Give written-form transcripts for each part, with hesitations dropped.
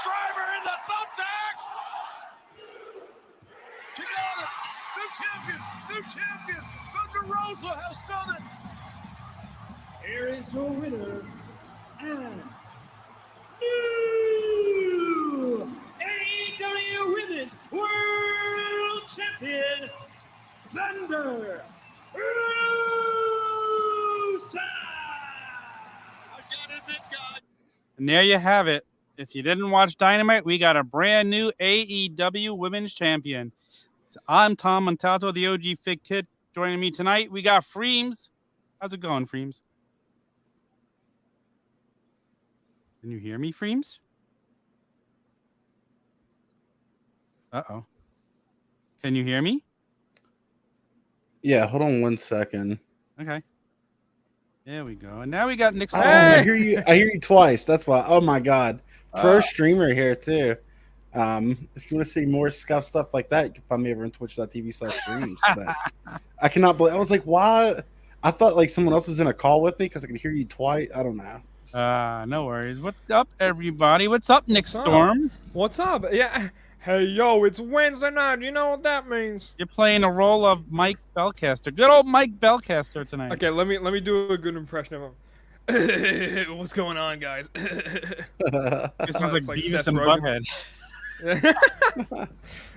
driver and the thumbtacks. He got it. New champion. Thunder Rosa has done it. Here is your winner and new AEW Women's World Champion, Thunder Rosa. And there you have it. If you didn't watch Dynamite, we got a brand new AEW Women's Champion. I'm Tom Montalto, the OG Fig Kid. Joining me tonight, we got Freemz. How's it going, Freemz? Can you hear me, Freemz? Uh-oh. Can you hear me? Yeah, hold on 1 second. Okay. There we go. And now we got Nick. Oh, I hear you twice. That's why. Oh my God. Pro streamer here too. If you want to see more stuff like that, you can find me over on twitch.tv/streams. But I cannot believe I was like, why? I thought like someone else was in a call with me because I could hear you twice. I don't know. No worries. What's up, everybody? What's up, Nick Storm? What's up? Yeah. Hey, yo, it's Wednesday night. You know what that means? You're playing a role of Mike BELCASTER. Good old Mike BELCASTER tonight. Okay, let me do a good impression of him. What's going on, guys? It sounds like Beavis Seth and Rogen. Butthead.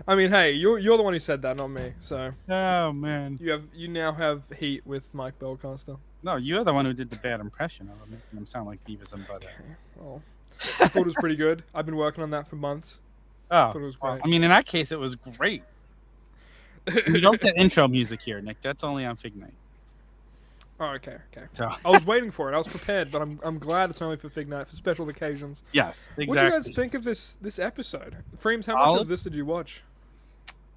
I mean, hey, you're the one who said that, not me. So. Oh man. You now have heat with Mike BELCASTER. No, you're the one who did the bad impression of him, making him sound like Beavis and Butthead. Okay. Well, I thought it was pretty good. I've been working on that for months. Oh, thought it was great. I mean, in that case, it was great. We don't get intro music here, Nick. That's only on Fig Night. Oh, okay. So I was waiting for it. I was prepared, but I'm glad it's only for Fig Night, for special occasions. Yes, exactly. What do you guys think of this episode? Freemz, how much of this did you watch?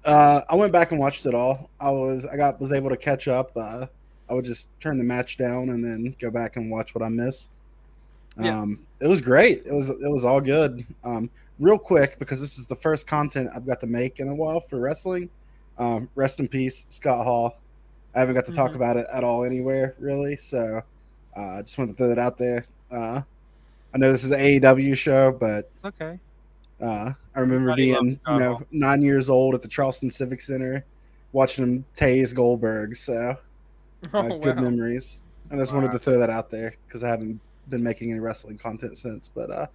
I went back and watched it all. I was able to catch up. I would just turn the match down and then go back and watch what I missed. It was great. It was all good. Real quick, because this is the first content I've got to make in a while for wrestling. Rest in peace, Scott Hall. I haven't got to talk about it at all anywhere, really. So I just wanted to throw that out there. I know this is an AEW show, but it's okay. I remember being 9 years old at the Charleston Civic Center watching him tase Goldberg. So good memories. I just wanted to throw that out there because I haven't been making any wrestling content since. But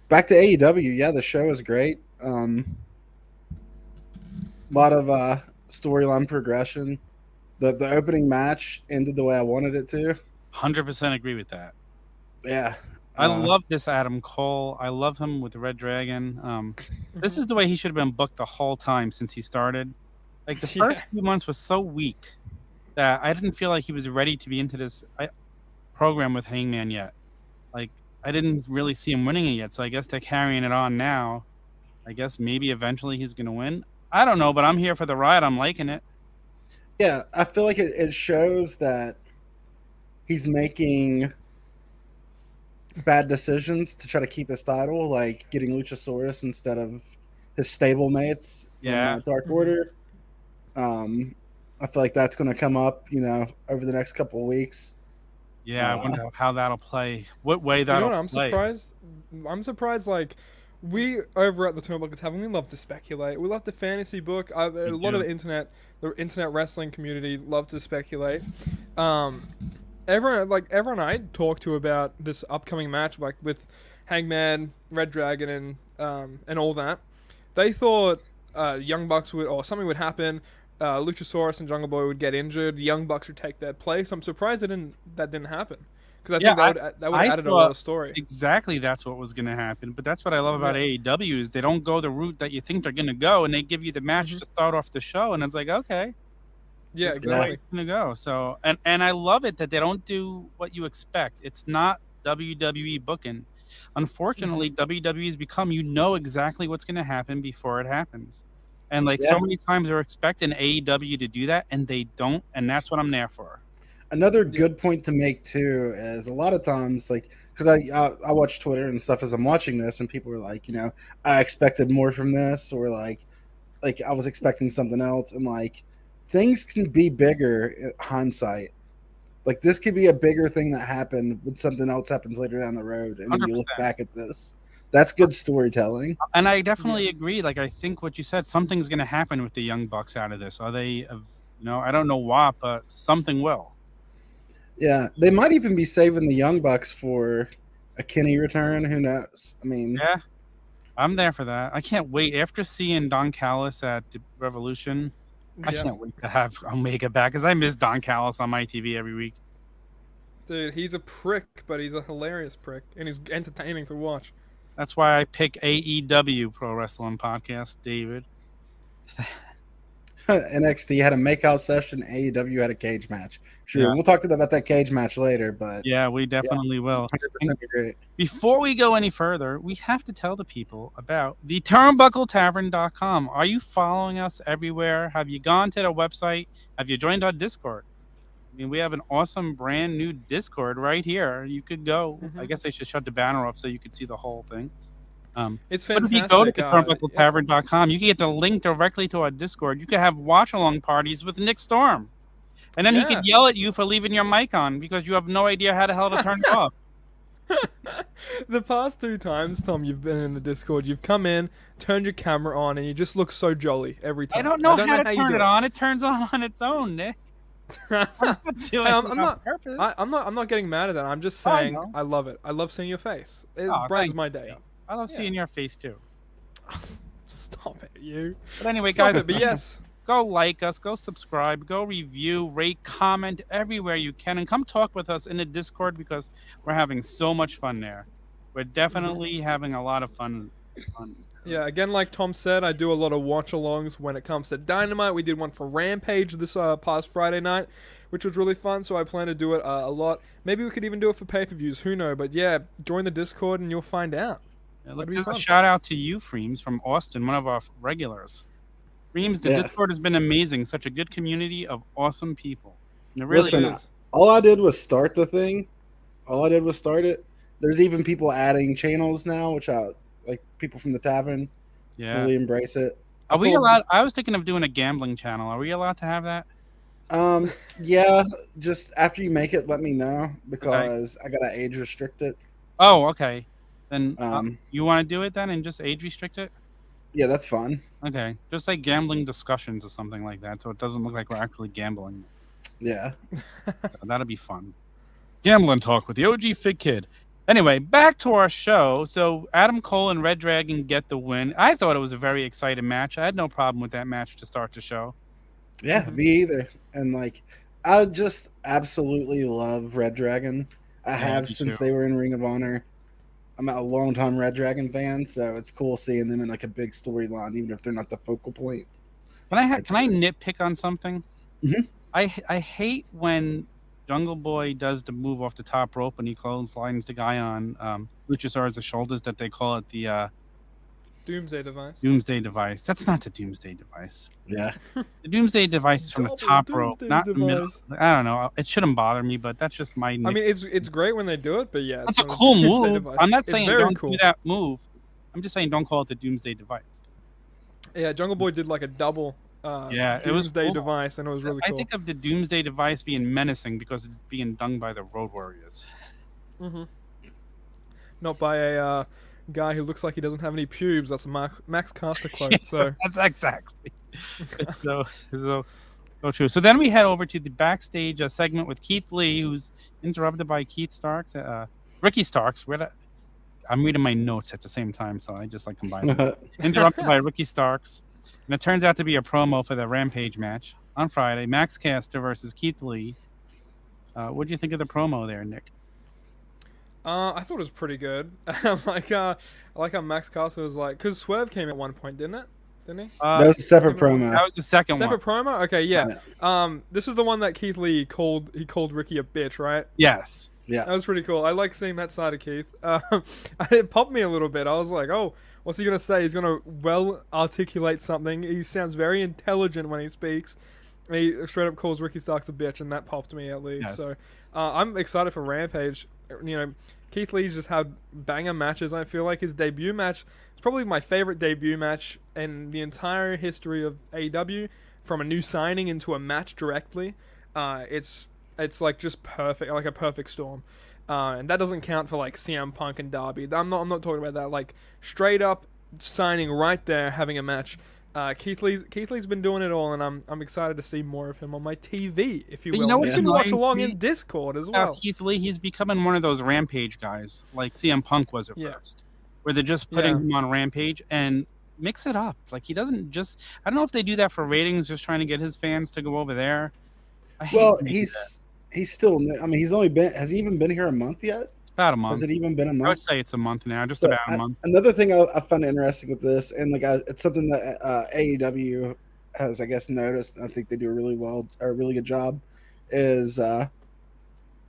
back to AEW, yeah, the show is great. A lot of storyline progression. The opening match ended the way I wanted it to. 100% agree with that. Yeah. I love this Adam Cole. I love him with the Red Dragon. This is the way he should have been booked the whole time since he started. Like the first few months was so weak that I didn't feel like he was ready to be into this program with Hangman yet. Like I didn't really see him winning it yet. So I guess they're carrying it on now. I guess maybe eventually he's going to win. I don't know, but I'm here for the ride. I'm liking it. Yeah, I feel like it shows that he's making bad decisions to try to keep his title, like getting Luchasaurus instead of his stablemates from Dark Order. I feel like that's going to come up, over the next couple of weeks. Yeah, I wonder how that'll play. What way that'll play. I'm surprised, like, we over at the Turnbuckle Tavern, we love to speculate. We love to fantasy book. A lot of the internet wrestling community love to speculate. Everyone I talked to about this upcoming match, like with Hangman, Red Dragon, and all that, they thought Young Bucks something would happen. Luchasaurus and Jungle Boy would get injured. Young Bucks would take their place. I'm surprised that didn't happen. Because I think that would have added a lot of story. Exactly, that's what was going to happen. But that's what I love about AEW is they don't go the route that you think they're going to go, and they give you the match to start off the show, and it's like, okay, yeah, exactly, the way it's going to go. So, and I love it that they don't do what you expect. It's not WWE booking. Unfortunately, WWE has become exactly what's going to happen before it happens, and so many times they're expecting AEW to do that, and they don't, and that's what I'm there for. Another good point to make too is a lot of times, like, because I watch Twitter and stuff as I'm watching this, and people are like, I expected more from this, or like I was expecting something else, and like things can be bigger in hindsight. Like this could be a bigger thing that happened when something else happens later down the road, and then you look back at this. That's good storytelling. And I definitely agree. Like, I think what you said, something's going to happen with the Young Bucks out of this. Are they, I don't know what, but something will. Yeah, they might even be saving the Young Bucks for a Kenny return. Who knows? I mean, Yeah, I'm there for that. I can't wait. After seeing Don Callis at Revolution, I can't wait to have Omega back because I miss Don Callis on my TV every week. Dude, he's a prick, but he's a hilarious prick, and he's entertaining to watch. That's why I pick AEW Pro Wrestling Podcast, David. NXT had a makeout session. AEW had a cage match. Sure, Yeah. we'll talk about that cage match later, but Yeah, we definitely will. 100% agree. Before we go any further, we have to tell the people about the Turnbuckle Are you following us everywhere? Have you gone to the website? Have you joined our Discord? I mean, we have an awesome brand new Discord right here. You could go. I guess I should shut the banner off so you could see the whole thing. It's But fantastic. if you go to TurnbuckleTavern.com, you can get the link directly to our Discord. You can have watch-along parties with Nick Storm. And then he could yell at you for leaving your mic on because you have no idea how the hell to turn it off. The past 2 times, Tom, you've been in the Discord, you've come in, turned your camera on, and you just look so jolly every time. I don't know how to you turn do it on. It turns on its own, Nick. I'm not doing it on purpose. I'm not getting mad at that. I'm just I saying know. I love it. I love seeing your face. It Oh, brightens thank my you. day up. I love seeing your face too. Stop it, you. But anyway, Stop guys, it, but yes. go like us, go subscribe, go review, rate, comment everywhere you can, and come talk with us in the Discord because we're having so much fun there. We're definitely having a lot of fun. Yeah, again, like Tom said, I do a lot of watch-alongs when it comes to Dynamite. We did one for Rampage this past Friday night, which was really fun, so I plan to do it a lot. Maybe we could even do it for pay-per-views, who knows? But yeah, join the Discord and you'll find out. Yeah, look, there's a shout out to you, Freemz, from Austin, one of our regulars. Freemz, the Discord has been amazing. Such a good community of awesome people. It really is. All I did was start the thing. All I did was start it. There's even people adding channels now, which I like. People from the tavern fully embrace it. Are we allowed? I was thinking of doing a gambling channel. Are we allowed to have that? Yeah. Just after you make it, let me know because I gotta age restrict it. Oh, okay. Then you want to do it then and just age restrict it? Yeah, that's fun. Okay, just like gambling discussions or something like that, so it doesn't look like we're actually gambling. Yeah, that'd be fun. Gambling talk with the OG Fig Kid. Anyway, back to our show. So Adam Cole and Red Dragon get the win. I thought it was a very exciting match. I had no problem with that match to start the show. Yeah, me either. And like, I just absolutely love Red Dragon. I have since they were in Ring of Honor. I'm a long-time Red Dragon fan, so it's cool seeing them in like a big storyline, even if they're not the focal point. Can I nitpick on something? Mm-hmm. I hate when Jungle Boy does the move off the top rope and he clotheslines the guy on Luchasaurus' shoulders. That they call it the Doomsday Device. Doomsday Device. That's not the Doomsday Device. Yeah. The Doomsday Device is from the top rope, not the middle. I don't know. It shouldn't bother me, but that's just my. I mean, it's great when they do it, but yeah, that's a cool move. I'm not saying don't do that move. I'm just saying don't call it the Doomsday Device. Yeah, Jungle Boy did like a double. It was Doomsday cool. Device, and it was really cool. I think of the Doomsday Device being menacing because it's being done by the Road Warriors. Mm-hmm. Not by a guy who looks like he doesn't have any pubes. That's a Max Caster quote. So that's exactly. It's so true. So then we head over to the backstage segment with Keith Lee, who's interrupted by Keith Starks, Ricky Starks. I'm reading my notes at the same time, so I just like combine them. Interrupted by Ricky Starks. And it turns out to be a promo for the Rampage match on Friday. Max Caster versus Keith Lee. What do you think of the promo there, Nick? I thought it was pretty good. I like how Max Caster was like, because Swerve came at one point, didn't he? That was a separate promo. That was the second one. Separate promo? Okay, yeah. This is the one that Keith Lee called Ricky a bitch, right? Yes. Yeah. That was pretty cool. I like seeing that side of Keith. It popped me a little bit. I was like, oh, what's he going to say? He's going to well articulate something. He sounds very intelligent when he speaks. And he straight up calls Ricky Starks a bitch, and that popped me at least. Yes. So I'm excited for Rampage. You know, Keith Lee's just had banger matches. I feel like his debut match is probably my favorite debut match in the entire history of AEW. From a new signing into a match directly, it's like just perfect, like a perfect storm. and that doesn't count for like CM Punk and Darby. I'm not talking about that. Like straight up signing right there, having a match. Keith Lee's been doing it all, and I'm excited to see more of him on my TV, if you But will. you know And what's you can watch annoying along to in me? Discord as well. Keith Lee, he's becoming one of those Rampage guys, like CM Punk was at Yeah. first, where they're just putting Yeah. him on Rampage and mix it up. Like he doesn't just. I don't know if they do that for ratings, just trying to get his fans to go over there. I hate Well, when they do that. he's still. I mean, he's only been. Has he even been here a month yet? It's about a Has month. it even been a I would month? say it's a month now, just So about a month. Another thing I find interesting with this, and like it's something that AEW has, I guess, noticed. And I think they do a really good job. Is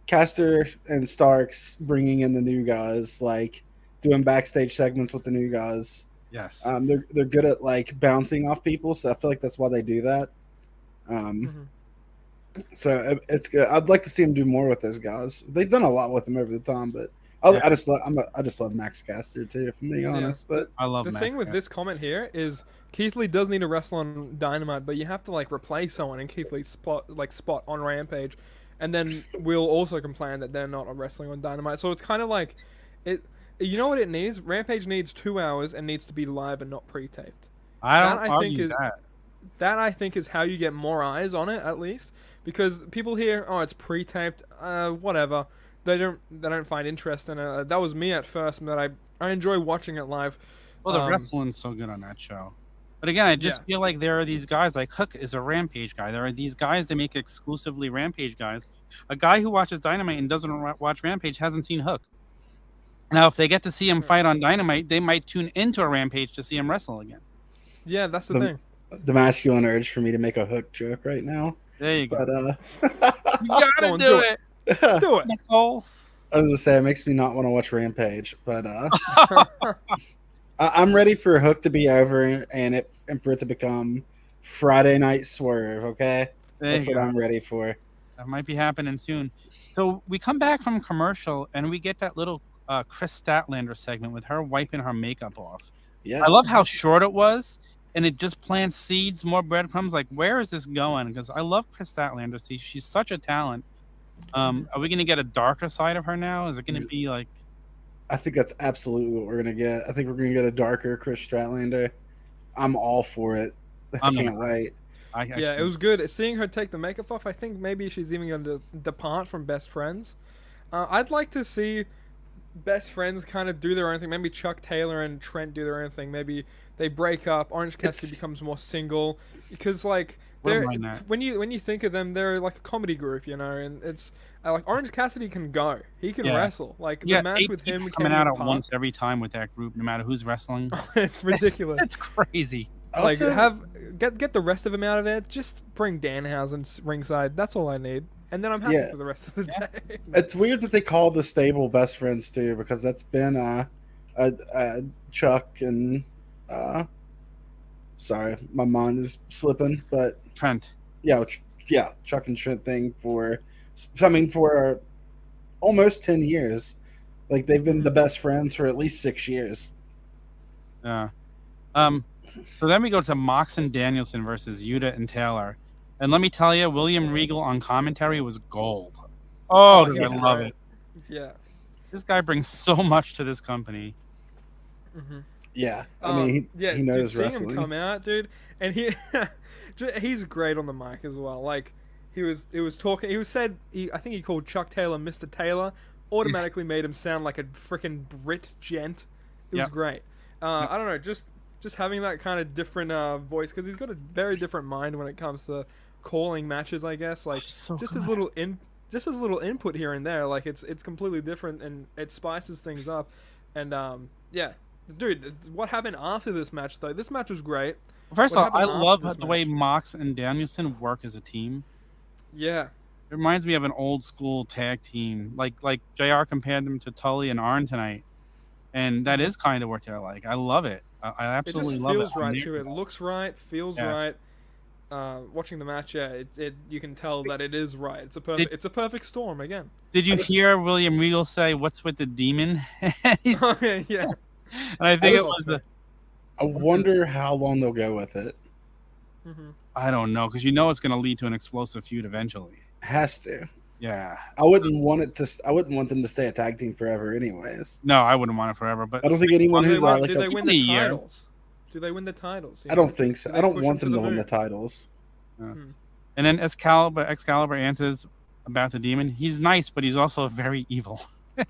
Caster and Starks bringing in the new guys, like doing backstage segments with the new guys. Yes. They're good at like bouncing off people, so I feel like that's why they do that. So it's good. I'd like to see him do more with those guys. They've done a lot with them over the time, but I just love Max Caster too, if I'm being honest. But I love the Max thing with Caster. this comment here is Keith Lee does need to wrestle on Dynamite, but you have to like replace someone in Keith Lee's spot on Rampage, and then we'll also complain that they're not wrestling on Dynamite. So it's kind of like it. You know what it needs? Rampage needs 2 hours and needs to be live and not pre-taped. I don't that, I argue think, is- that. That I think is how you get more eyes on it, at least, because people hear, oh, it's pre-taped, whatever. They don't find interest in it. That was me at first, but I enjoy watching it live. Well, the wrestling's so good on that show. But again, I just feel like there are these guys, like Hook is a Rampage guy. There are these guys that make exclusively Rampage guys. A guy who watches Dynamite and doesn't watch Rampage hasn't seen Hook. Now, if they get to see him fight on Dynamite, they might tune into a Rampage to see him wrestle again. Yeah, that's the thing. The masculine urge for me to make a Hook joke right now. There you go. But You gotta on, do do it. Do it. Nicole. I was gonna say it makes me not want to watch Rampage, but I'm ready for Hook to be over and for it to become Friday Night Swerve. Okay, that's what I'm ready for. That might be happening soon. So we come back from commercial and we get that little Chris Statlander segment with her wiping her makeup off. Yeah, I love how short it was, and it just plants seeds, more breadcrumbs. Like, where is this going? Because I love Chris Statlander. See, she's such a talent. Are we going to get a darker side of her now? Is it going to be like? I think that's absolutely what we're gonna get. I think we're gonna get a darker Chris Statlander. I'm all for it. I can't wait. Yeah, it was good. Seeing her take the makeup off, I think maybe she's even going to depart from Best Friends. I'd like to see Best Friends kind of do their own thing. Maybe Chuck Taylor and Trent do their own thing. Maybe they break up. Orange Cassidy becomes more single. Because, like, when you think of them, they're like a comedy group, you know, and it's like Orange Cassidy can go. He can wrestle. Like, the match with him coming out at once every time with that group, no matter who's wrestling. It's ridiculous. It's crazy. Like, Also, get the rest of them out of there. Just bring Danhausen ringside. That's all I need, and then I'm happy for the rest of the day. It's weird that they call the stable Best Friends too, because that's been Chuck and sorry, my mind is slipping, but Trent. Yeah, Chuck and Trent thing for almost 10 years. Like, they've been the best friends for at least 6 years. Yeah. So then we go to Mox and Danielson versus Yuta and Taylor. And let me tell you, William Regal on commentary was gold. Oh, I love it. Yeah. This guy brings so much to this company. Yeah. I mean, he knows seeing wrestling. him come out, dude, and he's great on the mic as well. Like, he was talking. I think he called Chuck Taylor Mr. Taylor. Automatically made him sound like a freaking Brit gent. It was great. I don't know, just having that kind of different voice, because he's got a very different mind when it comes to calling matches, I guess. Like, just his little input here and there. Like, it's completely different, and it spices things up. And dude, what happened after this match though? This match was great. First of all, I love the way Mox and Danielson work as a team. Yeah. It reminds me of an old school tag team. Like JR compared them to Tully and Arn tonight. And that is kind of what they're like. I love it. I absolutely love it. It just feels right too. It looks right, feels right. Watching the match, you can tell that it is right. It's a perfect storm again. Did you hear William Regal say, "What's with the demon?" Yeah. And I think it was I wonder how long they'll go with it. I don't know, because it's going to lead to an explosive feud eventually. Has to. Yeah. I wouldn't want them to stay a tag team forever, anyways. No, I wouldn't want it forever. But I don't think anyone Do they who's win, like do they win even the a year. titles? Do they win the titles? I don't think so. Do they I don't push want them them to to the win the moon? titles. And then Excalibur answers about the demon. He's nice, but he's also very evil.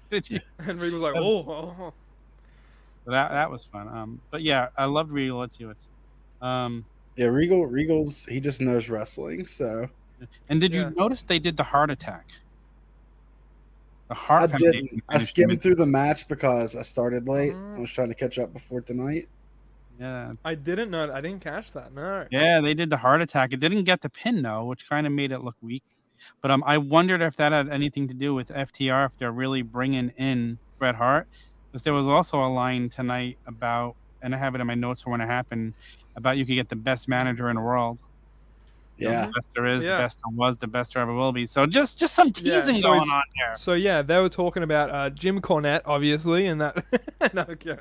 Did you? And Regal's like, oh. So that was fun. But yeah, I loved Regal. Let's see what's. Yeah, Regal's he just knows wrestling. So. And did you notice they did the heart attack? The heart. I didn't. I skimmed through the match because I started late. I was trying to catch up before tonight. Yeah. I didn't know. I didn't catch that. No. Yeah, they did the heart attack. It didn't get the pin though, which kind of made it look weak. But I wondered if that had anything to do with FTR, if they're really bringing in Bret Hart, because there was also a line tonight about, and I have it in my notes for when it happened, about you could get the best manager in the world. Yeah, the best there is, the best there was, the best there ever will be. So just some teasing going on there. So yeah, they were talking about Jim Cornette, obviously, and that. No kidding.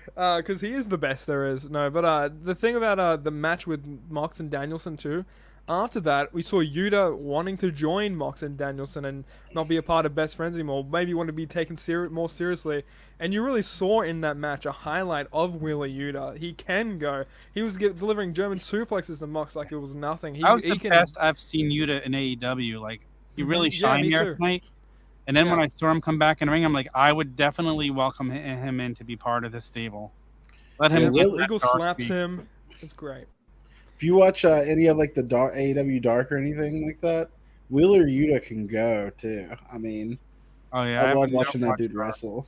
Because he is the best there is. No, but the thing about the match with Mox and Danielson too, after that, we saw Yuta wanting to join Mox and Danielson and not be a part of Best Friends anymore. Maybe want to be taken more seriously. And you really saw in that match a highlight of Wheeler Yuta. He can go. He was delivering German suplexes to Mox like it was nothing. That was the best I've seen Yuta in AEW. Like, he really shined there tonight. And then when I saw him come back in the ring, I'm like, I would definitely welcome him in to be part of this stable. Let him get Regal slaps him. It's great. If you watch any of like the AEW Dark or anything like that, Wheeler Yuta can go too. I mean, I love watching that dude wrestle.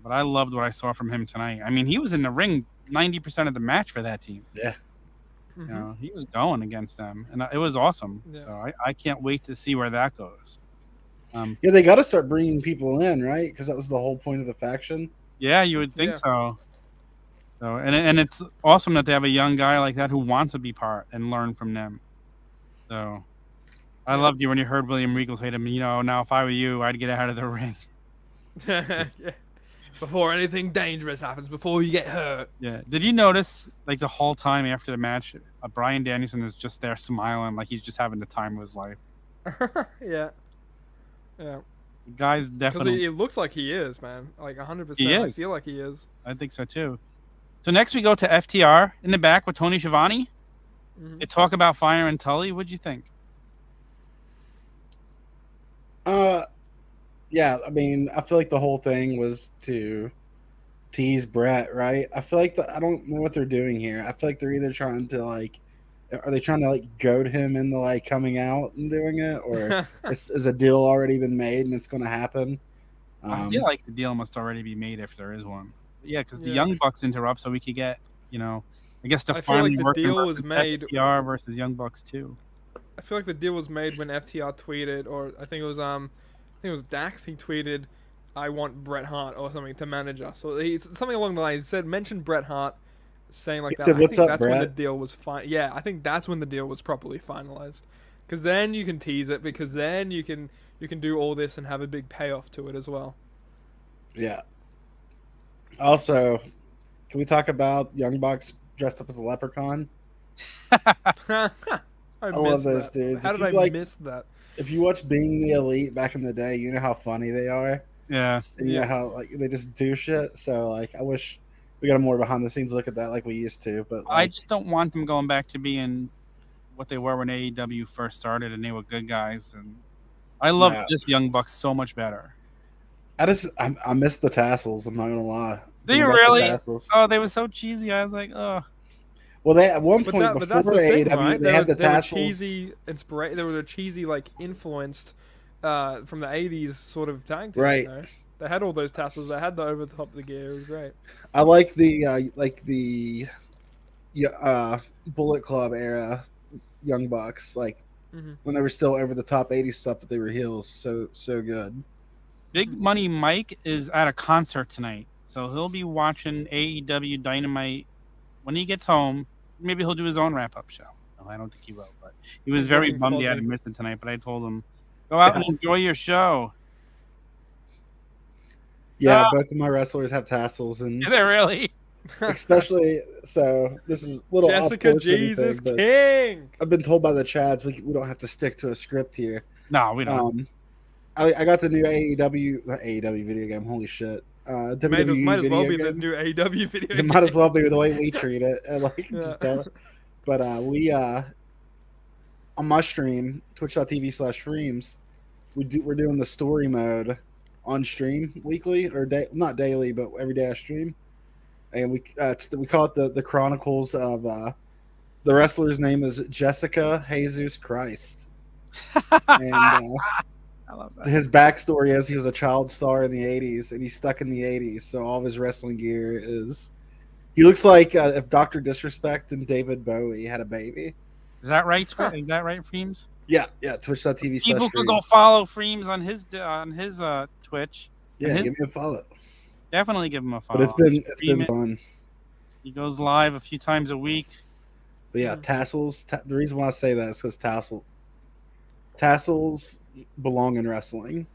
But I loved what I saw from him tonight. I mean, he was in the ring 90% of the match for that team. Yeah. You know, he was going against them, and it was awesome. Yeah. So I can't wait to see where that goes. Yeah, they got to start bringing people in, right? Because that was the whole point of the faction. Yeah, you would think so. So, and it's awesome that they have a young guy like that who wants to be part and learn from them. So, I loved you when you heard William Regal say to me, now if I were you, I'd get out of the ring. Yeah. Before anything dangerous happens, before you get hurt. Yeah. Did you notice, like, the whole time after the match, Bryan Danielson is just there smiling like he's just having the time of his life? Yeah. Yeah. The guy's definitely... Because it looks like he is, man. Like, 100%. He is. I feel like he is. I think so, too. So next we go to FTR in the back with Tony Schiavone. They talk about Fire and Tully. What'd you think? Yeah, I mean, I feel like the whole thing was to tease Brett, right? I feel like I don't know what they're doing here. I feel like they're either trying to are they trying to goad him into coming out and doing it, or is a deal already been made and it's going to happen? I feel like the deal must already be made if there is one. But yeah, because the Young Bucks interrupt, so we could get, I guess the finally working versus FTR versus Young Bucks too. I feel like the deal was made when FTR tweeted, or I think it was Dax. He tweeted, "I want Bret Hart" or something to manage us. So he's something along the lines. He said, "Mention Bret Hart," saying like that. Said, "What's I think up, that's Bret?" when the deal was Yeah, I think that's when the deal was properly finalized. Because then you can tease it. Because then you can do all this and have a big payoff to it as well. Yeah. Also, can we talk about Young Bucks dressed up as a leprechaun? I love those dudes. How did I miss that? If you watch Being the Elite back in the day, you know how funny they are. Yeah. And you know how they just do shit. So I wish we got a more behind the scenes look at that like we used to. But I just don't want them going back to being what they were when AEW first started and they were good guys. And I love this Young Bucks so much better. I miss the tassels. I'm not gonna lie. Do you really? Oh, they were so cheesy. I was like, oh. Well, they at one point before AEW, right? they had the tassels. Cheesy there was a cheesy influenced from the '80s sort of tag team. Right. They had all those tassels. They had the over the top of the gear. It was great. I like the Bullet Club era Young Bucks, when they were still over the top '80s stuff, but they were heels. So good. Big Money Mike is at a concert tonight, so he'll be watching AEW Dynamite when he gets home. Maybe he'll do his own wrap-up show. No, I don't think he will, but he was very bummed he hadn't missed it tonight, but I told him, go out and enjoy your show. Yeah, both of my wrestlers have tassels. And they really? Especially, so this is a little Jessica Jesus King. I've been told by the Chads we don't have to stick to a script here. No, we don't. I got the new AEW video game. Holy shit! WWE Might as well video be the game. new AEW video It game. might as well be the way we treat it. Yeah. But we on my stream, twitch.tv/Freemz, we're doing the story mode on stream weekly or not daily, but every day I stream, and we call it the Chronicles of the wrestler's name is Jessica Jesus Christ, and I love that. his backstory is he was a child star in the '80s, and he's stuck in the '80s, so all of his wrestling gear is. He looks like if Dr. Disrespect and David Bowie had a baby. Is that right? Is that right, Freemz? Yeah, twitch.tv/Freemz. People could go follow Freemz on his Twitch. Yeah, give me a follow. Definitely give him a follow. But it's been fun. He goes live a few times a week. But yeah, tassels. The reason why I say that is because tassels belong in wrestling.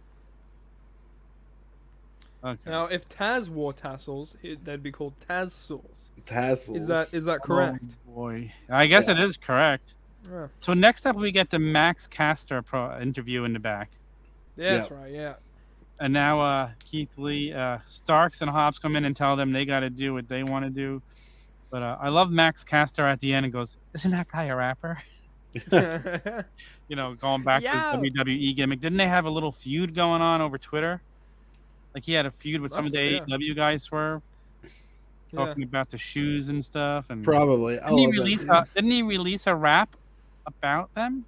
Okay. Now, if Taz wore tassels, they'd be called Tassels. Tassels. Is that correct? Oh, boy, I guess it is correct. Yeah. So next up, we get the Max Caster interview in the back, Yeah, that's right. Yeah. and now Keith Lee, Starks, and Hobbs come in and tell them they got to do what they want to do. But I love Max Caster at the end and goes, "Isn't that guy a rapper?" You know, going back to his WWE gimmick. Didn't they have a little feud going on over Twitter? Like he had a feud with some of the AEW guys, Swerve, talking about the shoes and stuff. And Probably. Didn't he release a rap about them?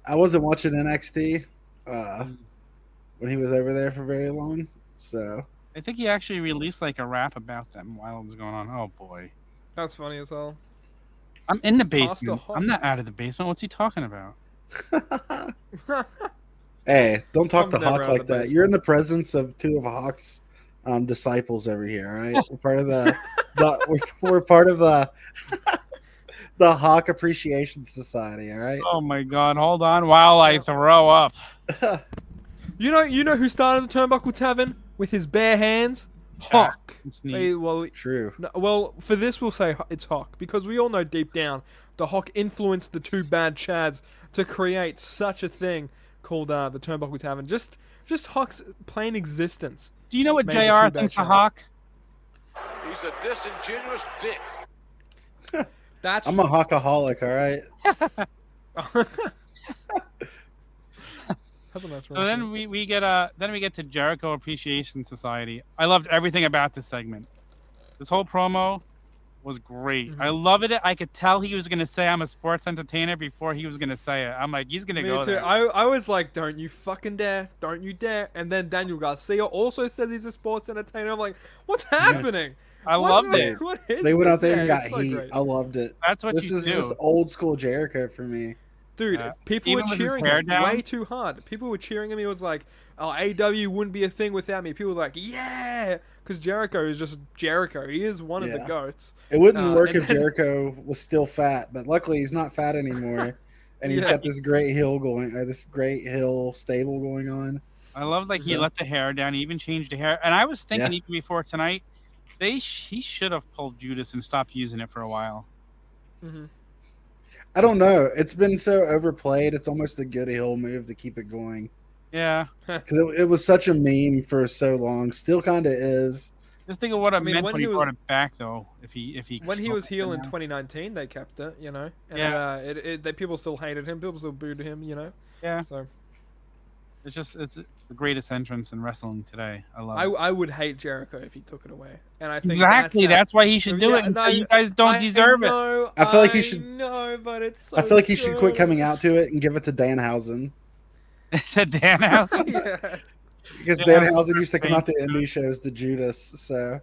I wasn't watching NXT when he was over there for very long, so I think he actually released like a rap about them while it was going on. Oh boy, That's funny as hell. I'm in the basement. I'm not out of the basement. What's he talking about? Hey, don't talk to I'm never Hawk out of like the that. basement. You're in the presence of two of Hawk's disciples over here. All right, we're part of we're part of the Hawk Appreciation Society. All right. Oh my God! Hold on while I throw up. You know who started the Turnbuckle Tavern with his bare hands? Sure. Hawk. It's neat. True. Well, for this we'll say it's Hawk because we all know deep down the Hawk influenced the two bad Chads to create such a thing called the Turnbuckle Tavern. Just Hawk's plain existence. Do you know what made the two JR bad thinks of Chads. Hawk? He's a disingenuous dick. That's I'm a Hawkaholic. All right. That's a nice So then we get to Jericho Appreciation Society. I loved everything about this segment. This whole promo was great. Mm-hmm. I loved it. I could tell he was gonna say I'm a sports entertainer before he was gonna say it. I'm like, he's gonna Me go too. there. I was like, don't you fucking dare. Don't you dare. And then Daniel Garcia also says he's a sports entertainer. I'm like, what's happening? I loved it. What is They went this? out there and Yeah, got it's so heat. great. I loved it. That's what This you is do. just old school Jericho for me. Dude, people were even with his cheering hair him down? way too hard. People were cheering him. He was like, oh, AEW wouldn't be a thing without me. People were like, yeah! Because Jericho is just Jericho. He is one of the Yeah. goats. It wouldn't work and if then- Jericho was still fat, but luckily he's not fat anymore, and he's Yeah. got this great heel stable going on. I love like he let the hair down. He even changed the hair. And I was thinking even before tonight, he should have pulled Judas and stopped using it for a while. Mm-hmm. I don't know. It's been so overplayed. It's almost a good heel move to keep it going Yeah. because it was such a meme for so long. Still kind of is. Just think of what it meant when when he he brought it back, though. If he When he was heel in now. 2019, they kept it, you know. And Yeah. people still hated him. People still booed him, you know. Yeah. So It's the greatest entrance in wrestling today. I love it. I would hate Jericho if he took it away. And I think Exactly. That's That's why he should do it. And say, you guys don't deserve it. I feel like he should- No, but it's. So I feel like he should quit good. coming out to it and give it to Danhausen It's a Danhausen. Yeah. because Yeah. Danhausen used to come out to indie shows to Judas. So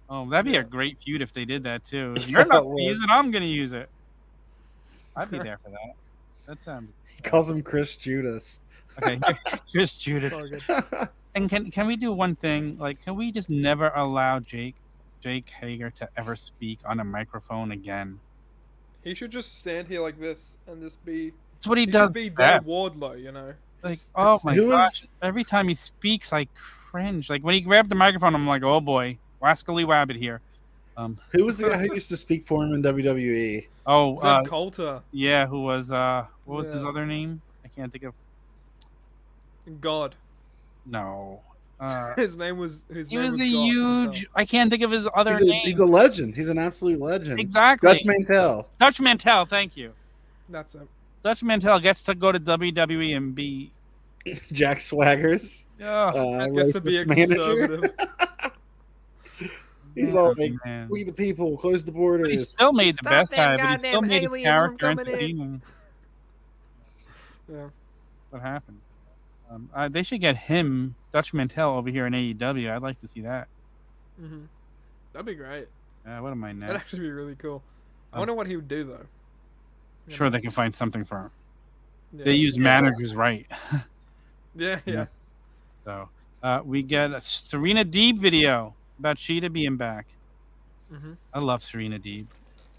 Oh, that'd be a great feud if they did that too. If you're not it going would. to use it, I'm going to use it. I'd be there for that. That sounds. he calls him Chris Judas. Okay, Chris Judas. So good. And can we do one thing? Like, can we just never allow Jake Hager to ever speak on a microphone again? He should just stand here like this and just be. It's what he He does should be best. that Wardlow, you know. Like, oh my Who gosh! is- Every time he speaks, I cringe. Like when he grabbed the microphone, I'm like, oh boy, Wascally Wabbit here. Who was the guy who used to speak for him in WWE? Oh, Zeb Coulter. yeah. Who was what was his Yeah. other name? I can't think of. God. No. His name was. He was a God huge. himself. I can't think of his other name. He's a legend. He's an absolute legend. Exactly. Dutch Mantel. Dutch Mantel. Thank you. That's it. Dutch Mantel gets to go to WWE and be. Jack Swaggers. Gets to be a racist manager. conservative. He's all like, Man. "We the people, close the But he borders." still made the Stop best them out of it. He goddamn still made his aliens from character coming in. entertaining. Yeah. What happened? They should get him, Dutch Mantel, over here in AEW. I'd like to see that. Mm-hmm. That'd be great. What am I That'd now? actually be really cool. I Um, wonder what he would do though. You Sure, know? they can find something for him. Yeah. They use managers right. Yeah, yeah. So we get a Serena Deeb video about Sheeta being back. Mm-hmm. I love Serena Deeb.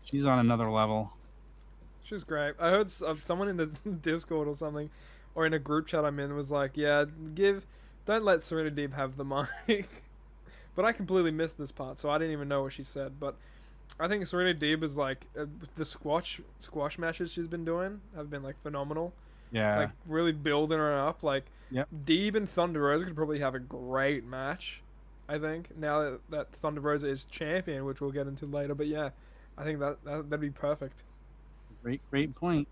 She's on another level. She's great. I heard someone in the Discord or something, or in a group chat I'm in, was like, "Yeah, don't let Serena Deeb have the mic." But I completely missed this part, so I didn't even know what she said. But I think Serena Deeb is like the squash matches she's been doing have been like phenomenal. Yeah. Like really building her up. Like Yep. Deeb and Thunder Rosa could probably have a great match. I think now that Thunder Rosa is champion, which we'll get into later. But yeah, I think that'd be perfect. Great point.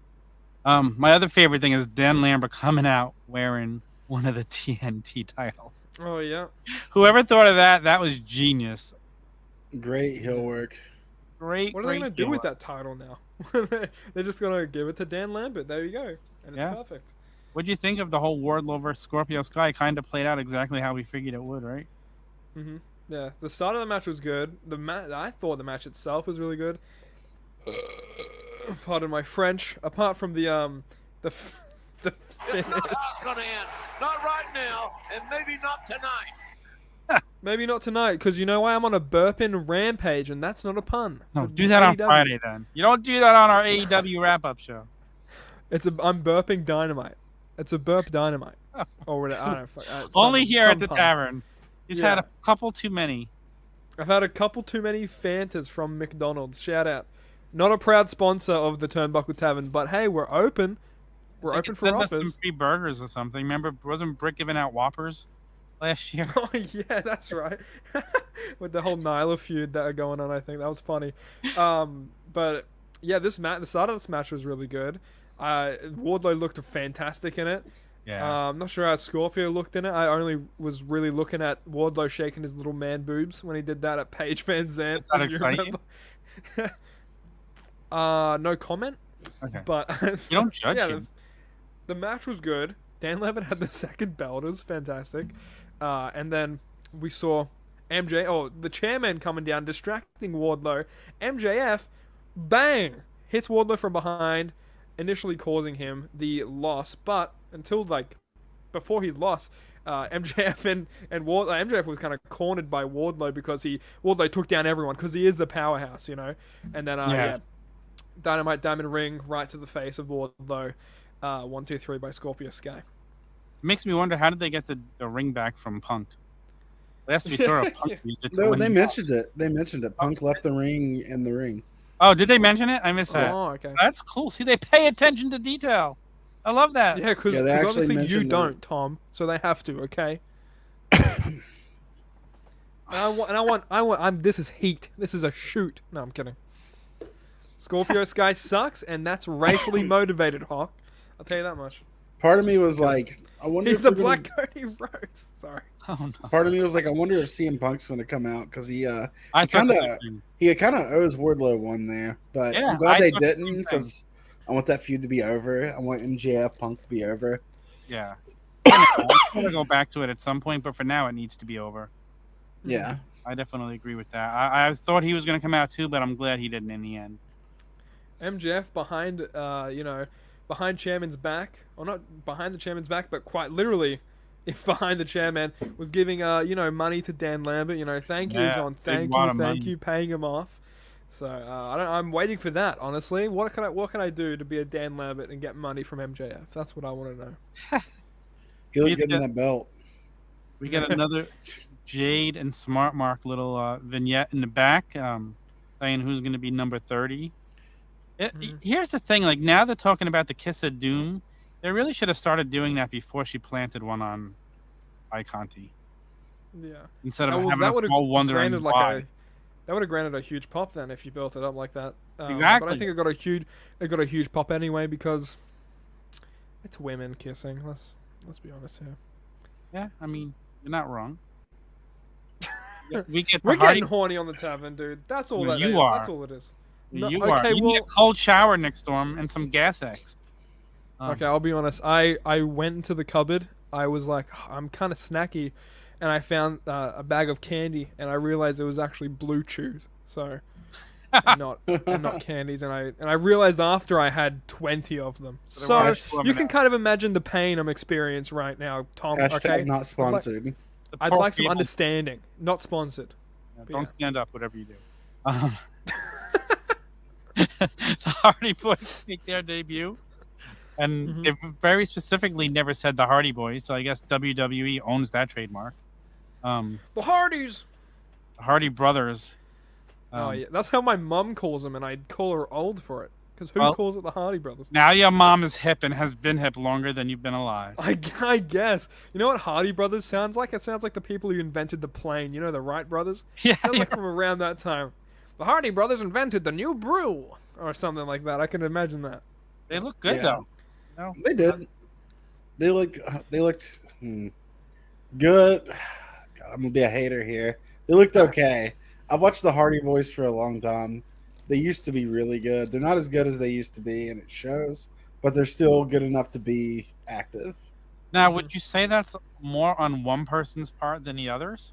My other favorite thing is Dan Lambert coming out wearing one of the TNT titles. Oh yeah. Whoever thought of that, that was genius. Great heel work. Great. What are they great gonna do heel with work. that title now? They're just gonna give it to Dan Lambert. There you go, and it's Yeah. perfect. What'd you think of the whole Wardlow versus Scorpio Sky? Kind of played out exactly how we figured it would, right? Mm-hmm. Yeah, the start of the match was good. I thought the match itself was really good. Pardon my French. Apart from the finish. It's not how it's gonna end. Not right now, and maybe not tonight. Maybe not tonight, because you know why? I'm on a burping rampage, and that's not a pun. No, For do that on AEW. Friday then. You don't do that on our AEW wrap-up show. I'm burping dynamite. It's a burp dynamite. Or whatever. I don't know. Only here at some the pun. tavern. He's Yeah. had a couple too many. I've had a couple too many Fantas from McDonald's. Shout out. Not a proud sponsor of the Turnbuckle Tavern, but hey, we're open. We're They open could for send us some offers. free burgers or something. Remember, wasn't Britt giving out Whoppers last year? Oh yeah, that's right. With the whole Nyla feud that are going on, I think that was funny. But yeah, the start of this match was really good. Wardlow looked fantastic in it. Yeah. I'm not sure how Scorpio looked in it. I only was really looking at Wardlow shaking his little man boobs when he did that at Paige Van Zandt. Is that if you exciting? remember. No comment. Okay. But You don't judge yeah, him. the match was good. Dan Lambert had the second belt. It was fantastic. And then we saw the chairman coming down, distracting Wardlow. MJF, bang, hits Wardlow from behind, initially causing him the loss. But until before he lost, MJF and MJF was kind of cornered by Wardlow because Wardlow took down everyone because he is the powerhouse, you know. And then Yeah. Dynamite Diamond Ring right to the face of Wardlow. 1, 2, 3 by Scorpio Sky. It makes me wonder, how did they get the ring back from Punk? Last we saw Punk use it to No, win they the mentioned it. They mentioned it. Punk left the ring in the ring. Oh, did they mention it? I missed that. Oh, okay. That's cool. See, they pay attention to detail. I love that. Yeah, because Yeah, they actually obviously you mentioned that. don't, Tom. So they have to, okay? This is heat. This is a shoot. No, I'm kidding. Scorpio Sky sucks, and that's racially motivated, Hawk. I'll tell you that much. Part of me was like, I wonder. He's if the they're Black gonna- Cody Rhodes. Sorry. Oh, no. Part of me was like, I wonder if CM Punk's going to come out because he I thought kinda- the same thing. he kind of owes Wardlow one there, but Yeah, I'm glad I they thought the same didn't thing. because I want that feud to be over. I want MJF Punk to be over. Yeah. I'm going to go back to it at some point, but for now, it needs to be over. Yeah, I definitely agree with that. I thought he was going to come out too, but I'm glad he didn't in the end. MJF behind Chairman's back, or not behind the Chairman's back, but quite literally behind the Chairman, was giving money to Dan Lambert. Thank yous Yeah, on big thank wad of you, money. paying him off. So I'm waiting for that. Honestly, what can I do to be a Dan Lambert and get money from MJF? That's what I want to know. he was We getting did- that belt. We got another Jade and Smart Mark little vignette in the back saying who's going to be number 30. Mhm. Here's the thing. Like, now they're talking about the Kiss of Doom. They really should have started doing that before she planted one on Iconti. Yeah. Instead of Well, having that us would've all wondering granted, why. That would have granted a huge pop then if you built it up like that. But Exactly. I think it got a huge pop anyway because it's women kissing. Let's be honest here. Yeah, I mean, you're not wrong. Yeah, we get the We're Hardy. getting horny on the tavern, dude. That's all No, that you is. are. That's all it is. No, You are. okay, You need a well- cold shower next storm and some gas X. Okay, I'll be honest. I went into the cupboard. I was like, I'm kind of snacky, and I found a bag of candy, and I realized it was actually Blue Chews. So, and not candies, and I realized after I had 20 of them. So So they were you can kind of imagine the pain I'm experiencing right now, Tom. Hashtag Okay, not sponsored. The I'd poor like some people- understanding. Not sponsored. Don't yeah. stand up, whatever you do. The Hardy Boys make their debut, and Mhm. they very specifically never said the Hardy Boys, so I guess WWE owns that trademark. The Hardys. Hardy Brothers. Oh yeah, that's how my mum calls them, and I call her old for it. Because who Well- calls it the Hardy Brothers? Now your mom is hip and has been hip longer than you've been alive. I guess. You know what Hardy Brothers sounds like? It sounds like the people who invented the plane. You know, the Wright brothers? Yeah, Sounds like from around that time. The Hardy Brothers invented the new brew. Or something like that. I can imagine that. they look good Yeah. though. No, They did. They looked good. God, I'm gonna be a hater here. They looked okay. I've watched the Hardy Boys for a long time. They used to be really good. They're not as good as they used to be, and it shows. But they're still good enough to be active. Now, would you say that's more on one person's part than the others?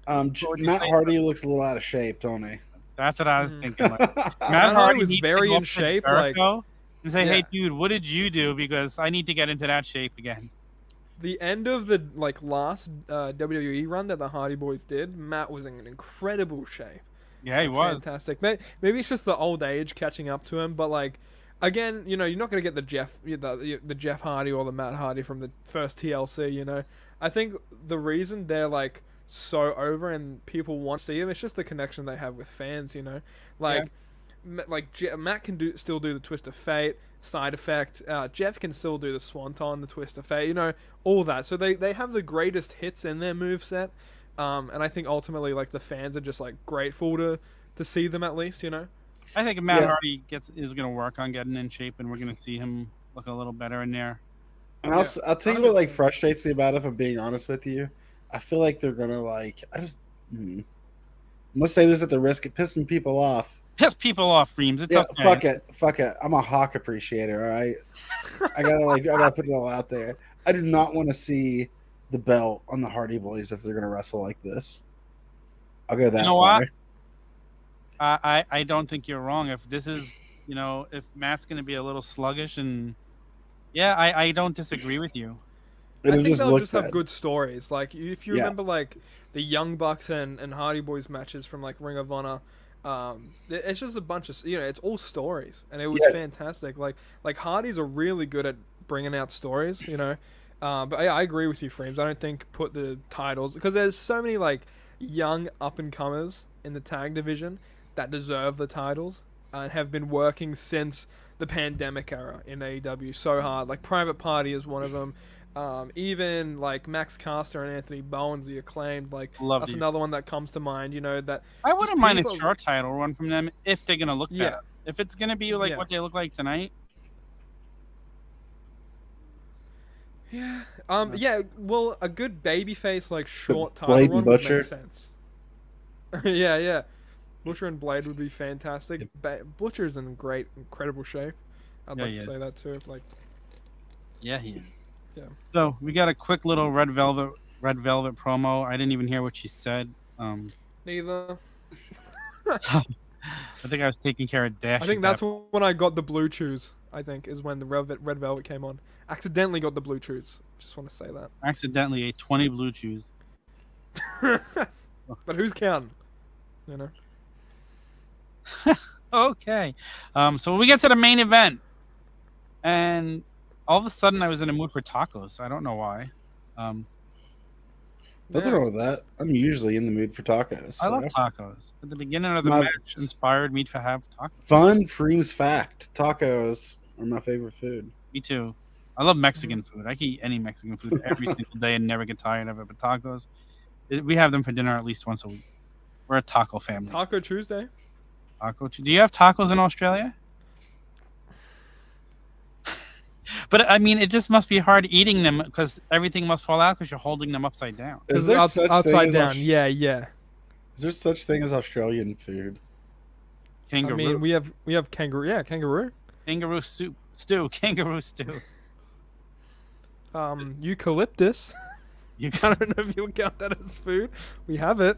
Matt would you say? Hardy looks a little out of shape, don't he? That's what I was thinking. Like, Matt Hardy Hardy was needs to very go in up to shape, Jericho and say, "Hey, Yeah. dude, what did you do? Because I need to get into that shape again." The end of the last WWE run that the Hardy Boys did, Matt was in an incredible shape. Yeah, he was. Fantastic. Maybe it's just the old age catching up to him, but like, again, you know, you're not gonna get the Jeff Hardy or the Matt Hardy from the first TLC. You know, I think the reason they're like so over and people want to see them, it's just the connection they have with fans. You know, like. Matt can still do the Twist of Fate, Side Effect. Jeff can still do the Swanton, the Twist of Fate. You know, all that. So they have the greatest hits in their moveset. And I think ultimately, like, the fans are just like grateful to see them at least. You know. I think Matt Yeah. Hardy is going to work on getting in shape, and we're going to see him look a little better in there. And I'll tell you what like frustrates me about it, if I'm being honest with you. I feel like they're gonna I'm gonna say this at the risk of pissing people off. Piss people off, Freemz. It's Yeah, okay. fuck it. I'm a Hawk appreciator, all right? I gotta put it all out there. I do not want to see the belt on the Hardy Boys if they're gonna wrestle like this. I'll go that You know far. what? I don't think you're wrong. If this is, if Matt's going to be a little sluggish, and yeah, I don't disagree with you. It'll I think they'll look just have bad. good stories. Like if you Yeah. remember, like the Young Bucks and Hardy Boys matches from like Ring of Honor. It's just a bunch of it's all stories, and it was Yeah. fantastic. Like Hardys are really good at bringing out stories, But I agree with you, Freemz. I don't think put the titles because there's so many like young up and comers in the tag division that deserve the titles and have been working since the pandemic era in AEW so hard. Like Private Party is one of them. Even like Max Caster and Anthony Bowens, the Acclaimed, like Love that's you. another one that comes to mind. That I wouldn't mind a people- short title run from them if they're going to look Yeah. better. If it's going to be like Yeah. what they look like tonight, Yeah. Yeah. Well, a good babyface like short title Blade and run would Butcher. make sense. Yeah. Butcher and Blade would be fantastic. Butcher's in incredible shape. I'd Yeah, like he to say is. that too. Like, yeah, he is. Yeah. So we got a quick little red velvet promo. I didn't even hear what she said. neither. I think I was taking care of Dash. I think at that's that when I got the blue chews. I think is when the red velvet came on. Accidentally got the blue chews. Just want to say that. accidentally ate 20 blue chews. But who's counting? Okay. So we get to the main event, and all of a sudden I was in a mood for tacos. I don't know why. Nothing wrong with that. I'm usually in the mood for tacos. I love so. tacos. At the beginning of the My- match inspired me to have tacos. Fun Freemz fact: tacos are my favorite food. Me too. I love Mexican food. I can eat any Mexican food every single day and never get tired of it. But tacos, we have them for dinner at least once a week. We're a taco family. Taco Tuesday. Do you have tacos in Australia? But I mean, it just must be hard eating them because everything must fall out because you're holding them upside down. Is there such thing upside as down? Yeah. Is there such thing as Australian food? Kangaroo. I mean, we have kangaroo. Yeah, kangaroo. Kangaroo soup stew. Kangaroo stew. Eucalyptus. I don't know if you'll count that as food. We have it.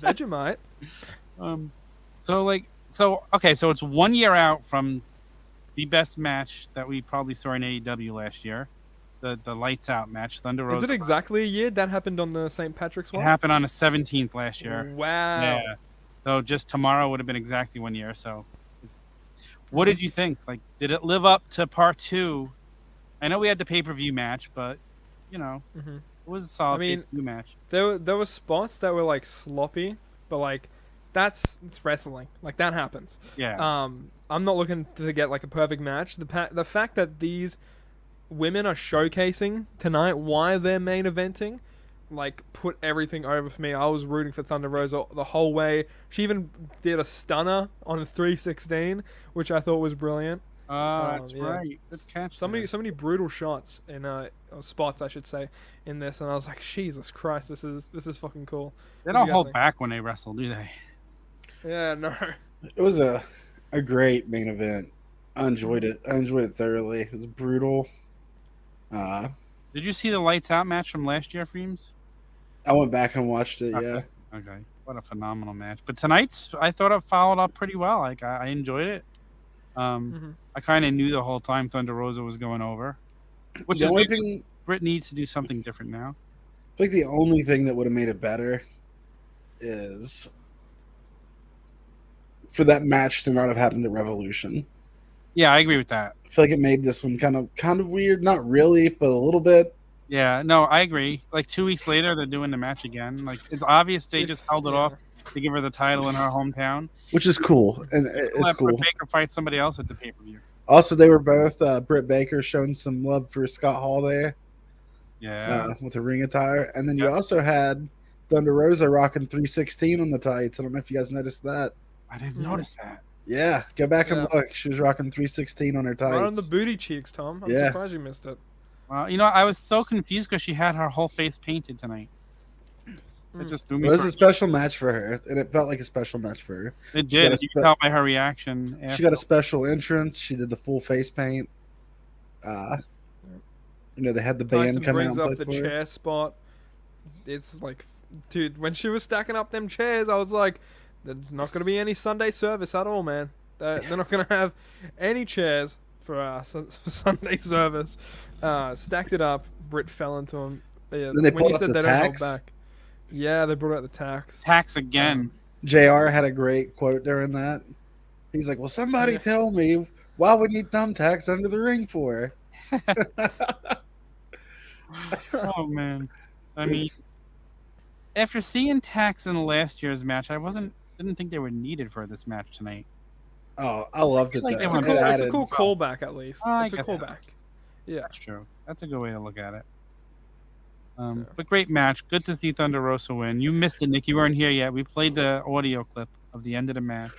Vegemite. So it's 1 year out from the best match that we probably saw in AEW last year, the lights out match, Thunder Rosa. Is it exactly a year? That happened on the St. Patrick's one? It happened on the 17th last year. Wow. Yeah. So just tomorrow would have been exactly 1 year. So what did you think? Like, did it live up to part 2? I know we had the pay-per-view match, but it was a solid pay-per-view match. There were spots that were like sloppy, but like it's wrestling. Like that happens. Yeah. I'm not looking to get like a perfect match. The fact that these women are showcasing tonight why they're main eventing, like, put everything over for me. I was rooting for Thunder Rosa the whole way. She even did a stunner on a 316, which I thought was brilliant. That's right. Good catch. So many brutal shots in or spots, I should say, in this, and I was like, Jesus Christ, this is fucking cool. They don't hold back when they wrestle, do they? Yeah, no. It was a great main event. I enjoyed it. I enjoyed it thoroughly. It was brutal. Did you see the lights out match from last year, Freemz? I went back and watched it. Okay. Yeah. Okay. What a phenomenal match. But tonight's, I thought it followed up pretty well. Like I enjoyed it. I kind of knew the whole time Thunder Rosa was going over. Which the is only weird, thing. Britt needs to do something different now. I think the only thing that would have made it better is for that match to not have happened at Revolution. Yeah, I agree with that. I feel like it made this one kind of weird. Not really, but a little bit. Yeah, no, I agree. Like 2 weeks later, they're doing the match again. Like it's obvious they just held it off to give her the title in her hometown, which is cool, and it's cool. Britt Baker fight somebody else at the pay-per-view. Also, they were both Britt Baker showing some love for Scott Hall there. Yeah, with the ring attire, and then you also had Thunder Rosa rocking 316 on the tights. I don't know if you guys noticed that. I didn't notice that. Yeah, go back and look. She was rocking 316 on her tights. Right on the booty cheeks, Tom. I'm surprised you missed it. Well, I was so confused because she had her whole face painted tonight. It just threw me. It was a special match for her, and it felt like a special match for her. It did. You could tell by her reaction. She got a special entrance. She did the full face paint. They had the band Tyson come out and brings up play the for her. chair spot. It's like, dude, when she was stacking up them chairs, I was like, there's not going to be any Sunday service at all, man. They're not going to have any chairs for Sunday service. Stacked it up. Britt fell into him. Yeah, Then they when pulled you up said the they don't hold tax. back. Yeah, they brought out the tax. Tax again. JR had a great quote during that. He's like, well, somebody tell me why we need thumbtacks under the ring for. Oh, man. I mean, after seeing tax in last year's match, I didn't think they were needed for this match tonight. Oh, I loved it. Like Though. It's a cool callback, at least. It's a guess so. callback. Yeah. That's true. That's a good way to look at it. But great match. Good to see Thunder Rosa win. You missed it, Nick. You weren't here yet. We played the audio clip of the end of the match.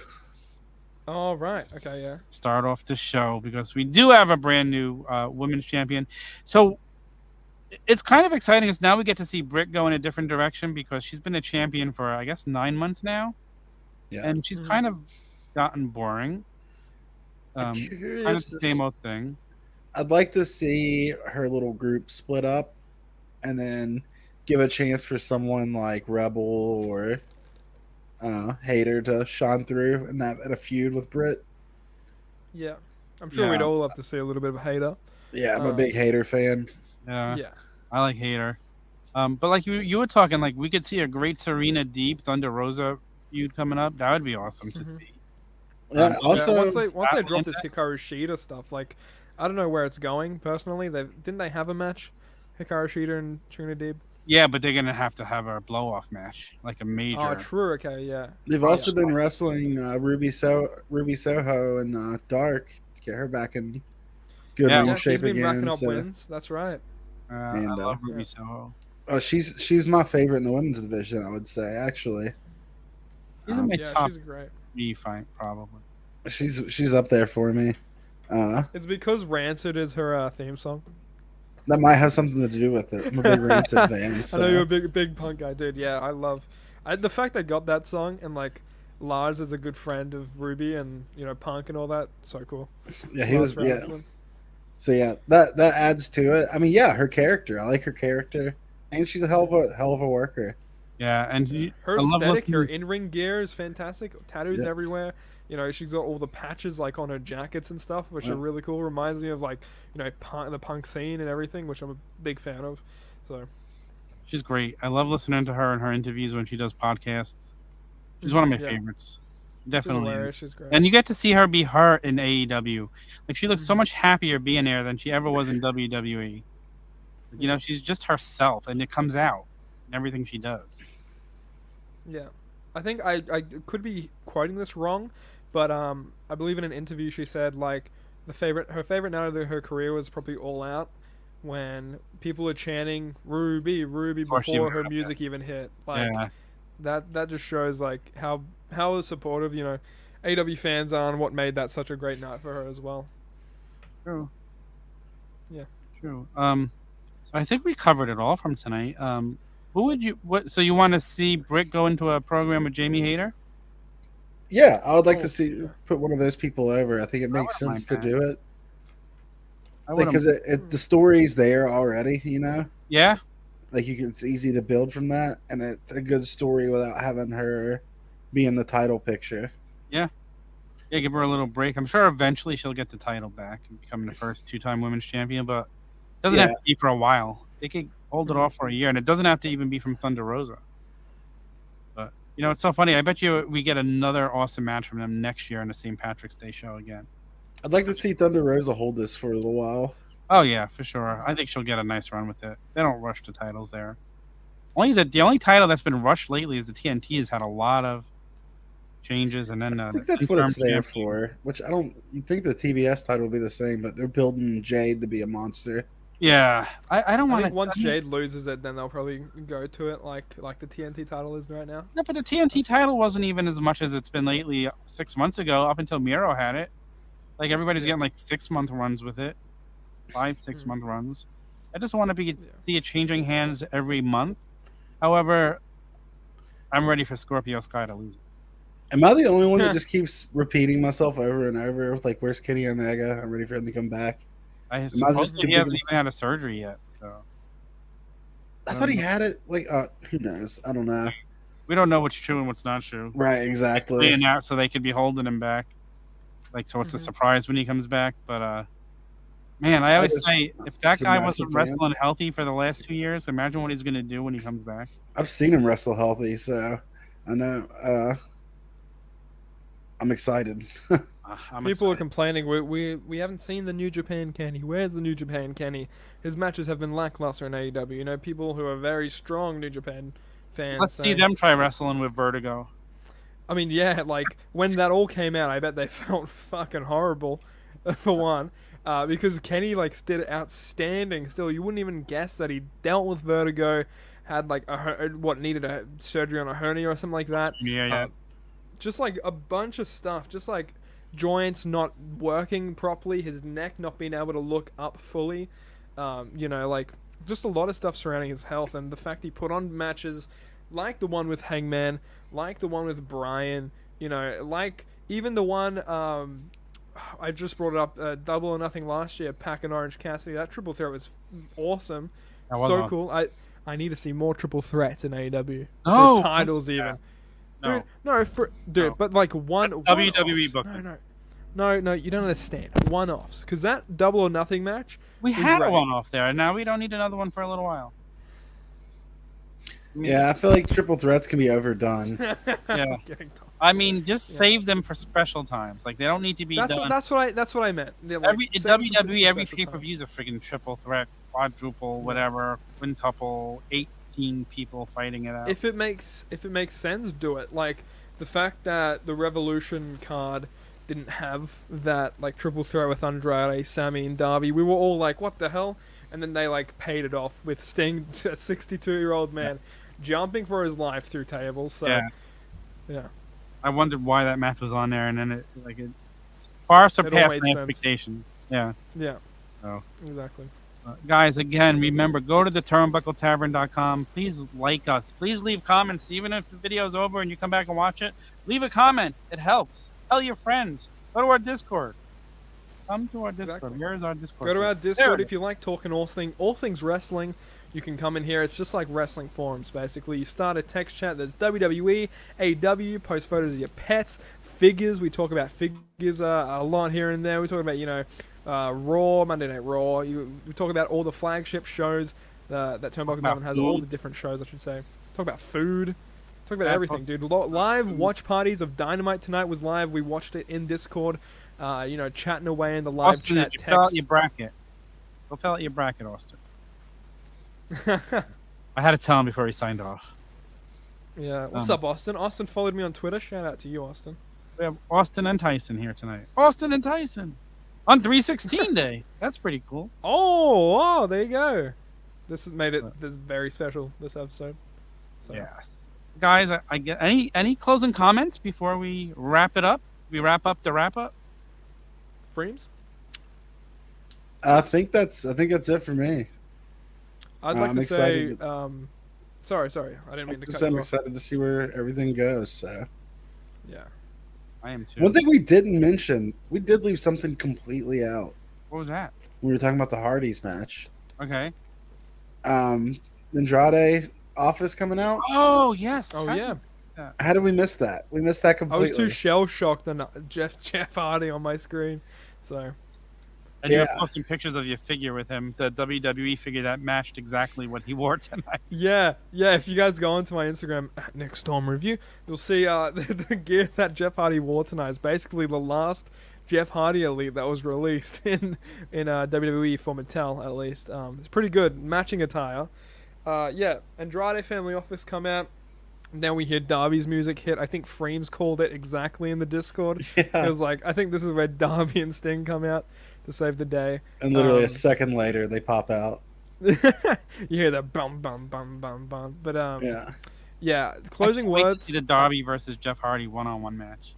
Oh, right. Okay, yeah. Start off the show because we do have a brand new women's champion. So it's kind of exciting because now we get to see Britt go in a different direction because she's been a champion for, I guess, 9 months now. Yeah. And she's kind of gotten boring. Kind of the same old thing. I'd like to see her little group split up and then give a chance for someone like Rebel or Hater to shine through in a feud with Britt. Yeah. I'm sure we'd all love to see a little bit of a Hater. Yeah, I'm a big Hater fan. Yeah. I like Hater. But like you were talking, like we could see a great Serena Deep Thunder Rosa feud coming up. That would be awesome to see. Yeah, also, once they drop this Hikaru Shida stuff, like I don't know where it's going personally. Didn't they have a match, Hikaru Shida and Serena Deeb? Yeah, but they're gonna have to have a blow-off match, like a major. Oh, true. Okay, yeah. They've also been wrestling Ruby Soho and Dark to get her back in good Yeah. ring Yeah, shape she's been again. racking up So, wins. That's right. I And, love Ruby Soho. she's my favorite in the women's division. I would say actually. She's in my Yeah, top she's great. 3 fight probably. She's up there for me. It's because Rancid is her theme song. That might have something to do with it. I'm a big Rancid fan. So. I know you're a big punk guy, dude. Yeah, I love the fact they got that song, and like Lars is a good friend of Ruby and Punk and all that. So cool. Yeah, he was. Lars Yeah. Robinson. So yeah, that adds to it. I mean, yeah, her character. I like her character, and she's a hell of a worker. Yeah, and Her I love aesthetic, her listening- in-ring gear is fantastic. Tattoos Yeah. everywhere. She's got all the patches like on her jackets and stuff, which Yeah. are really cool. Reminds me of like the punk scene and everything, which I'm a big fan of. So She's great. I love listening to her in her interviews when she does podcasts. She's one of my Yeah. favorites. she's Definitely hilarious. is. She's great. And you get to see her be her in AEW. Like she looks so much happier being there than she ever was in WWE. She's just herself, and it comes out in everything she does. Yeah, I think I could be quoting this wrong, but I believe in an interview she said like her favorite night of her career was probably All Out, when people are chanting Ruby Before she before even her got music even hit. Like Yeah. that just shows like how supportive AW fans are and what made that such a great night for her as well. True. Yeah. True. So I think we covered it all from tonight. Who would you? So you want to see Britt go into a program with Jamie Hayter? Yeah, I would like Oh, to see yeah. put one of those people over. I think it makes wouldn't sense to mind do it I wouldn't- because the story's there already. yeah. Like it's easy to build from that, and it's a good story without having her be in the title picture. Yeah, give her a little break. I'm sure eventually she'll get the title back and become the first 2-time women's champion, but it doesn't have Yeah. to be for a while. They could hold it off for a year, and it doesn't have to even be from Thunder Rosa. But it's so funny. I bet you we get another awesome match from them next year on the St. Patrick's Day show again. I'd like to see Thunder Rosa hold this for a little while. Oh yeah, for sure. I think she'll get a nice run with it. They don't rush the titles there. The only title that's been rushed lately is the TNT has had a lot of changes, and then I think that's what it's interim there champion. for. Which you think the TBS title will be the same, but they're building Jade to be a monster. Yeah, I don't I want think to. once Jade loses it, then they'll probably go to it like the TNT title is right now. No, but the TNT title wasn't even as much as it's been lately. 6 months ago, up until Miro had it, like everybody's getting like 6-month runs with it, 5-6-month runs. I just want to see it changing hands every month. However, I'm ready for Scorpio Sky to lose. Am I the only one that just keeps repeating myself over and over with like, "Where's Kenny Omega? I'm ready for him to come back." I just suppose too he hasn't big even had a surgery yet, so I thought he had it. Like, who knows? I don't know. we don't know what's true and what's not true. Right? Exactly. Saying that so they could be holding him back, like so it's a surprise when he comes back. But man, I always say if that it's a guy massive wasn't fan. wrestling healthy for the last 2 years, imagine what he's going to do when he comes back. I've seen him wrestle healthy, so I know. I'm excited. I'm People are excited. complaining we haven't seen the New Japan Kenny. Where's the New Japan Kenny? His matches have been lackluster in AEW. People who are very strong New Japan fans. Let's see saying- them try wrestling with Vertigo. I mean, yeah, like when that all came out, I bet they felt fucking horrible, for one, because Kenny like did outstanding. Still, you wouldn't even guess that he dealt with Vertigo, had like needed a surgery on a hernia or something like that. Yeah. Just like a bunch of stuff, just like joints not working properly, his neck not being able to look up fully, like just a lot of stuff surrounding his health, and the fact he put on matches like the one with Hangman, like the one with Bryan, like even the one I just brought it up, Double or Nothing last year, Pac and Orange Cassidy. That triple threat was awesome, That was so awesome. cool. I need to see more triple threats in AEW. No, For titles don't say even. that. No. Dude, but like one. That's one-offs. WWE booking. No, you don't understand. One-offs, because that Double or Nothing match. We is had great. a one off there, and now we don't need another one for a little while. Yeah, I feel like triple threats can be overdone. Yeah. Getting tough. I mean, just save them for special times. Like they don't need to be done. That's what I meant. They're like, Every in save them for WWE, every special pay per times. view is a freaking triple threat, quadruple, whatever, quintuple, 18 people fighting it out. If it makes sense, do it. Like the fact that the Revolution card didn't have that like triple threat with Andrade, Sammy, and Darby, we were all like, "What the hell?" And then they like paid it off with Sting, a 62-year-old man, jumping for his life through tables. So, yeah. I wondered why that match was on there, and then it far surpassed my expectations. Yeah. Yeah. So exactly. Guys, again, remember, go to the turnbuckletavern.com. Please like us. Please leave comments. Even if the video's over and you come back and watch it, leave a comment. It helps. Tell your friends. Go to our Discord. Come to our Discord. Exactly. Where is our Discord? Go to our Discord if you like talking all things wrestling. You can come in here. It's just like wrestling forums, basically. You start a text chat. There's WWE, AEW, post photos of your pets, figures. We talk about figures a lot here and there. We talk about, Raw, Monday Night Raw. We talk about all the flagship shows that Turnbuckle Tavern has. All the different shows, I should say. Talk about food. Talk about everything, dude. Live watch parties of Dynamite tonight was live. We watched it in Discord. Chatting away in the live Austin, chat. Did you fill out your bracket? Go fill out your bracket, Austin. I had to tell him before he signed off. Yeah. What's up, Austin? Austin followed me on Twitter. Shout out to you, Austin. We have Austin and Tyson here tonight. Austin and Tyson on 316 day. That's pretty cool. Oh, there you go. This has made it this very special, this episode. So. Yes. Guys, I get any closing comments before we wrap it up? We wrap up the wrap up? Freemz? I think that's it for me. I'd like to say sorry, I didn't mean to cut you off. I'm excited to see where everything goes, so yeah. I am too. One thing we didn't mention, we did leave something completely out. What was that? We were talking about the Hardys match. Okay. Andrade office coming out. Oh yes. Oh yeah. How did we miss that? We missed that completely. I was too shell shocked on Jeff Hardy on my screen. So. And you were posting pictures of your figure with him, the WWE figure that matched exactly what he wore tonight. Yeah. If you guys go onto my Instagram at Next Storm Review, you'll see the gear that Jeff Hardy wore tonight is basically the last Jeff Hardy Elite that was released in WWE for Mattel, at least. It's pretty good, matching attire. Andrade Family Office come out. Then we hear Darby's music hit. I think Freemz called it exactly in the Discord. Yeah. It was like, I think this is where Darby and Sting come out to save the day. And literally a second later, they pop out. You hear that bum, bum, bum, bum, bum. But, closing words. Wait to see the Darby versus Jeff Hardy one-on-one match.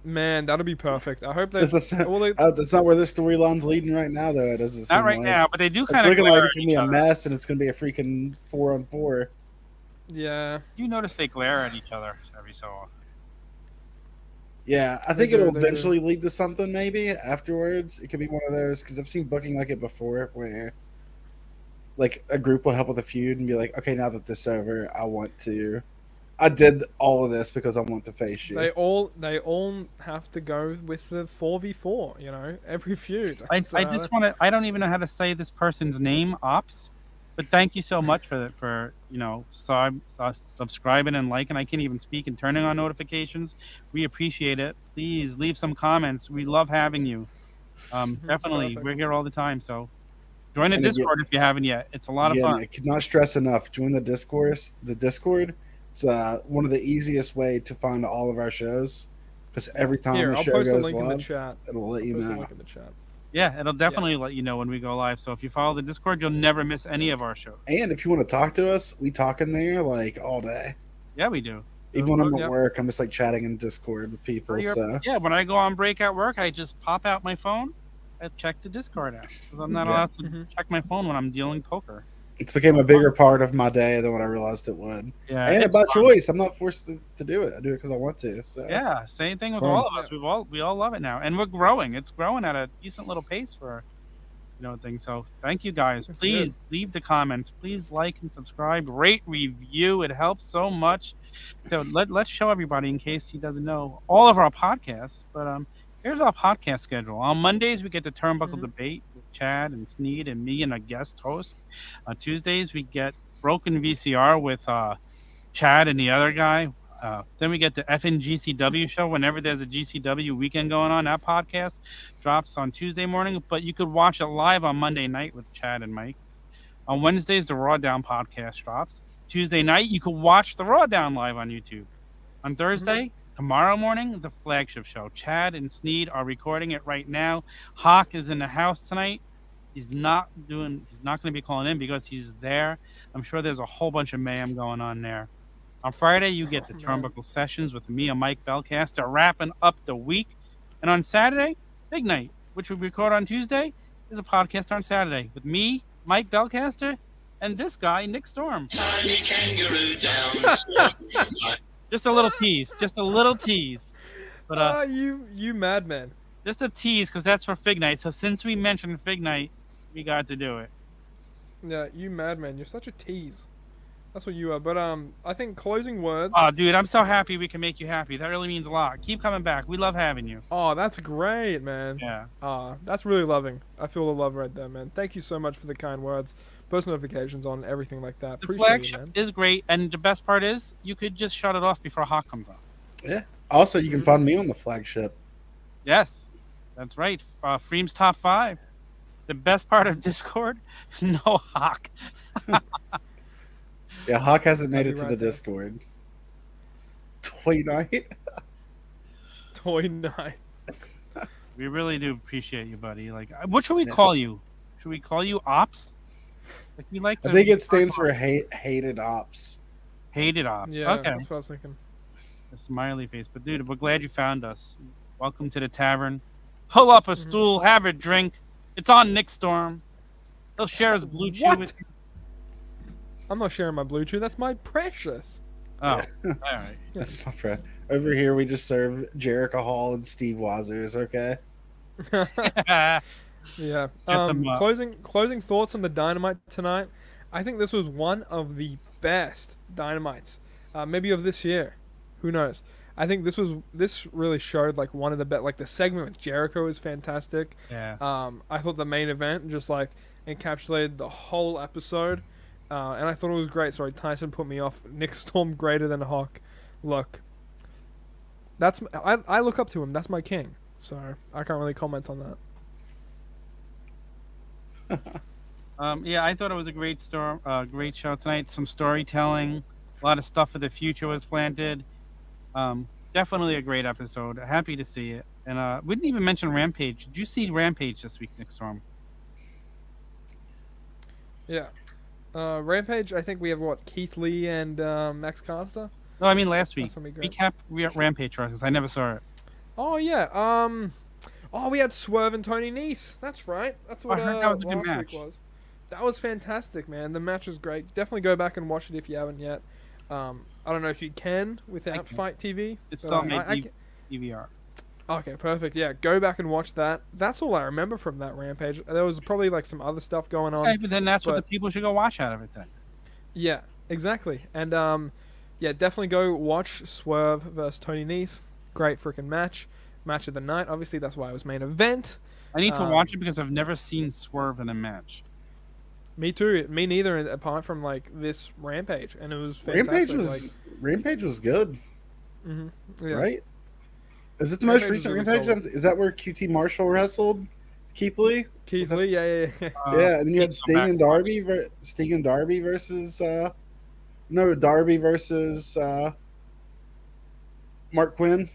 Man, that'll be perfect. I hope that... That's not where this storyline's leading right now, though. It doesn't seem not right now, but they do kind of... It's looking like it's going to be a mess, and it's going to be a freaking 4-on-4. Yeah. You notice they glare at each other every so often. Yeah, I think it'll eventually lead to something maybe afterwards. It could be one of those, because I've seen booking like it before where like a group will help with a feud and be like, okay, now that this is over, I did all of this because I want to face you. They all have to go with the 4v4, every feud. I just want to, I don't even know how to say this person's name, Ops. But thank you so much for subscribing and liking. I can't even speak and turning on notifications. We appreciate it. Please leave some comments. We love having you. Definitely, we're here all the time. So join the Discord if you haven't yet. It's a lot of fun. I could not stress enough. Join the Discord. It's one of the easiest way to find all of our shows because every time the show goes live, it'll let you know. Yeah, it'll definitely let you know when we go live. So if you follow the Discord, you'll never miss any of our shows. And if you want to talk to us, we talk in there like all day. Yeah, we do. Even when I'm at work, I'm just like chatting in Discord with people. Yeah, when I go on break at work, I just pop out my phone and check the Discord out. Because I'm not allowed to check my phone when I'm dealing poker. It's became a bigger part of my day than what I realized it would. Yeah, and by choice. I'm not forced to do it. I do it because I want to. So. Yeah, same thing with all of us. We all love it now, and we're growing. It's growing at a decent little pace for things. So thank you guys. Please leave the comments. Please like and subscribe. Rate, review. It helps so much. So let's show everybody in case he doesn't know all of our podcasts. But here's our podcast schedule. On Mondays we get the Turnbuckle Debate. Chad and Sneed and me and a guest host. Tuesdays we get Broken VCR with Chad and the other guy. Then we get the FNGCW show whenever there's a GCW weekend going on. That podcast drops on Tuesday morning, but you could watch it live on Monday night with Chad and Mike. On Wednesdays, the Raw Down podcast drops. Tuesday night, you can watch the Raw Down live on YouTube. On Thursday, Tomorrow morning, the flagship show. Chad and Sneed are recording it right now. Hawk is in the house tonight. He's not going to be calling in because he's there. I'm sure there's a whole bunch of mayhem going on there. On Friday, you get the Turnbuckle Sessions with me and Mike BELCASTER wrapping up the week. And on Saturday, big night, which we record on Tuesday, is a podcast on Saturday with me, Mike BELCASTER, and this guy, Nick Storm. Tiny kangaroo down. Just a little tease. But you madman. just a tease because that's for Fig Night. So since we mentioned Fig Night, we got to do it. Yeah, you madman. You're such a tease. That's what you are. But I think closing words. Oh, dude, I'm so happy we can make you happy. That really means a lot. Keep coming back. We love having you. Oh, that's great, man. Yeah. That's really loving. I feel the love right there, man. Thank you so much for the kind words, post notifications on everything like that. The Appreciate flagship it, man. is great, and the best part is you could just shut it off before Hawk comes on. Yeah. Also, you can find me on the flagship. Yes, that's right. Freemz Top 5. The best part of Discord, no Hawk. Yeah, Hawk hasn't made I'll it be to right the there. Discord. Toy night. Toy night. We really do appreciate you, buddy. Like, what should we call you? Should we call you Ops? Like, we like to I think it stands for hated ops. Hated Ops. Yeah, Okay. that's what I was thinking. A smiley face. But, dude, we're glad you found us. Welcome to the tavern. Pull up a stool, have a drink. It's on Nick Storm. He'll share his blue chew What? with you. I'm not sharing my Bluetooth. That's my precious. Oh, all right. That's my friend. Over here, we just serve Jericho Hall and Steve Wazers, okay? Yeah. Get some, Closing thoughts on the Dynamite tonight. I think this was one of the best Dynamites, maybe of this year. Who knows? I think this really showed like one of the best. Like the segment with Jericho is fantastic. Yeah. I thought the main event just like encapsulated the whole episode, and I thought it was great. Sorry, Tyson put me off. Nick Storm greater than Hawk. Look, I look up to him. That's my king. So I can't really comment on that. Yeah, I thought it was a great great show tonight. Some storytelling, a lot of stuff for the future was planted. Definitely a great episode. Happy to see it. And we didn't even mention Rampage. Did you see Rampage this week, Nick Storm? Yeah. Rampage, I think we have Keith Lee and Max Caster. No, I mean last week. That's gonna be great. Recap Rampage for us, 'cause I never saw it. Oh yeah. We had Swerve and Tony Nese. That's right. That's what I heard that was a good last match. week was. That was fantastic, man. The match was great. Definitely go back and watch it if you haven't yet. I don't know if you can without can. Fight TV. It's but still I made can- DVR. Okay, perfect. Yeah, go back and watch that. That's all I remember from that Rampage. There was probably like some other stuff going on. Okay, but then that's what the but- people should go watch out of it then. Yeah, exactly. And yeah, definitely go watch Swerve versus Tony Nese. Great freaking match. Match of the night. Obviously, that's why it was main event. I need to watch it because I've never seen Swerve in a match. Me too. Me neither. Apart from like this Rampage, and it was fantastic. Rampage was good, Yeah. right? Is it the most Rampage was recent really Rampage? solid. Is that where QT Marshall wrestled Keith Lee? Keith Lee. Yeah. Yeah, and then you had Sting Sting and Darby versus Darby versus Mark Quinn.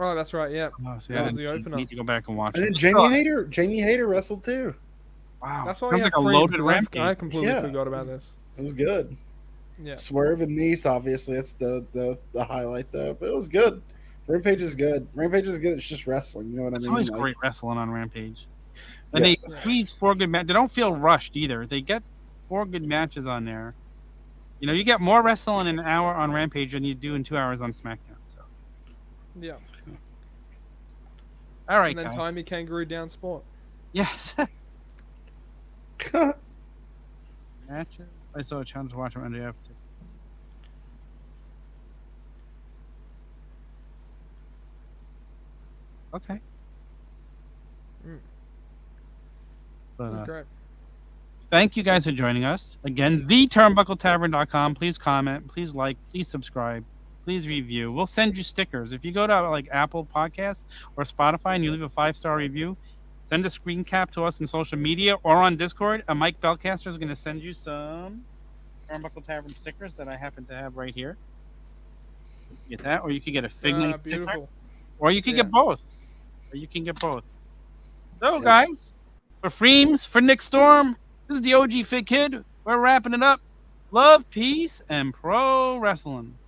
Oh, that's right. Yeah. Oh, so That I was didn't the see- opener. need to go back and watch And it. then But Jamie Hayter wrestled too. wow, That's why sounds we like have a Freemz, loaded 'cause Rampage. I completely Yeah. forgot about this. It was good. Yeah. Swerve and Nese, obviously, that's the highlight though. But it was good. Rampage is good. Rampage is good. It's just wrestling. You know what It's I mean? always Like, great wrestling on Rampage. And Yeah. they squeeze 4 good matches. They don't feel rushed either. They get 4 good matches on there. You know, you get more wrestling in an hour on Rampage than you do in 2 hours on SmackDown. So, Yeah. all right, And then guys. Timey Kangaroo down sport. Yes. Matches. I saw a challenge to watch them MJF. Okay. But, It was great. thank you guys for joining us. Again, theturnbuckletavern.com. Please comment. Please like. Please subscribe. Please review. We'll send you stickers. If you go to like Apple Podcasts or Spotify and you leave a 5-star review, send a screen cap to us on social media or on Discord. And Mike BELCASTER is going to send you some Turnbuckle Tavern stickers that I happen to have right here. Get that, or you could get a Figment sticker, Beautiful. or you could Yeah. get both. Or you can get both. So, Yep. guys, for Freemz, for Nick Storm, this is the OG Fit Kid. We're wrapping it up. Love, peace, and pro wrestling.